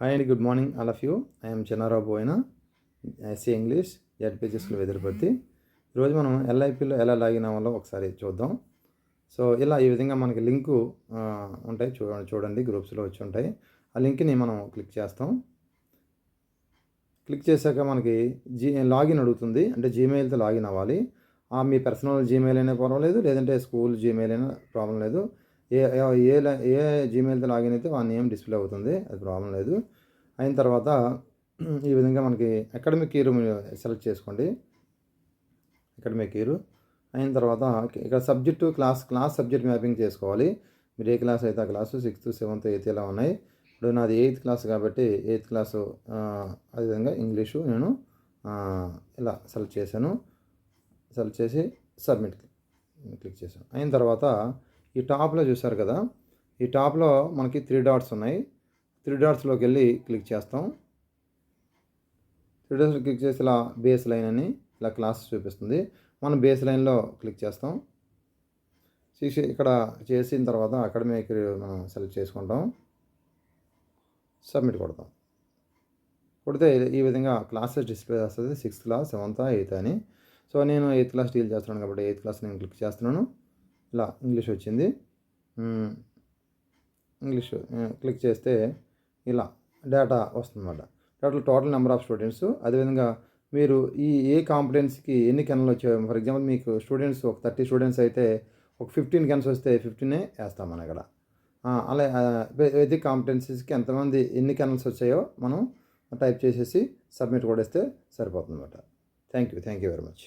Hi అండి, good morning all of you. I'm Chinnarao Boyina, SC English, ZPG school Vedurupathi. ఈరోజు మనం ఎల్ఐపిలో ఎలా లాగిన్ అవ్వాలో ఒకసారి చూద్దాం. సో ఇలా ఈ విధంగా మనకి లింకు ఉంటాయి, చూడండి గ్రూప్స్లో వచ్చి ఉంటాయి. ఆ లింక్ని మనం క్లిక్ చేస్తాం. క్లిక్ చేశాక మనకి లాగిన్ అడుగుతుంది, అంటే జీమెయిల్తో లాగిన్ అవ్వాలి. మీ పర్సనల్ జీమెయిల్ అయినా పర్వాలేదు, లేదంటే స్కూల్ జీమెయిల్ అయినా ప్రాబ్లం లేదు. ఏ ఏ ఏ జీమెయిల్తో లాగిన్ అయితే ఆ నేమ్ డిస్ప్లే అవుతుంది, అది ప్రాబ్లం లేదు. అయిన తర్వాత ఈ విధంగా మనకి అకాడమిక్ ఇయర్ సెలెక్ట్ చేసుకోండి. అకాడమిక్ ఇయర్ అయిన తర్వాత ఇక్కడ సబ్జెక్టు క్లాస్ సబ్జెక్ట్ మ్యాపింగ్ చేసుకోవాలి. మీరు ఏ క్లాస్ అయితే ఆ క్లాసు 6th 7th 8th ఇలా ఉన్నాయి. ఇప్పుడు నాది 8th క్లాస్ కాబట్టి 8th క్లాసు, అదేవిధంగా ఇంగ్లీషు నేను ఇలా సెలెక్ట్ చేశాను. సెలెక్ట్ చేసి సబ్మిట్ క్లిక్ చేశాను. అయిన తర్వాత ఈ టాప్లో చూసారు కదా, ఈ టాప్లో మనకి 3 డాట్స్ ఉన్నాయి. 3 డాట్స్లోకి వెళ్ళి క్లిక్ చేస్తాం. 3 డాట్స్ క్లిక్ చేసి ఇలా బేస్ లైన్ అని ఇలా క్లాస్ చూపిస్తుంది. మనం బేస్ లైన్లో క్లిక్ చేస్తాం. ఇక్కడ చేసిన తర్వాత అకాడమిక్ మనం సెలెక్ట్ చేసుకుంటాం, సబ్మిట్ కొడతాం. కొడితే ఈ విధంగా క్లాసెస్ డిస్ప్లే చేస్తుంది, 6th క్లాస్ 7th 8th అని. సో నేను 8th క్లాస్ డీల్ చేస్తున్నాను కాబట్టి 8th క్లాస్ నేను క్లిక్ చేస్తున్నాను. ఇలా ఇంగ్లీష్ వచ్చింది. ఇంగ్లీష్ క్లిక్ చేస్తే ఇలా డేటా వస్తుందన్నమాట. డేటాలో టోటల్ నెంబర్ ఆఫ్ స్టూడెంట్స్, అదేవిధంగా మీరు ఏ కాంపిటెన్స్కి ఎన్ని కెన్లు వచ్చాయో, ఫర్ ఎగ్జాంపుల్ మీకు స్టూడెంట్స్ ఒక 30 స్టూడెంట్స్ అయితే ఒక 15 కెన్స్ వస్తే 15 వేస్తాం మనం ఇక్కడ. అలా ప్రతి కాంపిటెన్సీస్కి ఎంతమంది ఎన్ని కెనల్స్ వచ్చాయో మనం టైప్ చేసేసి సబ్మిట్ కొడేస్తే సరిపోతుంది అన్నమాట. Thank you very much.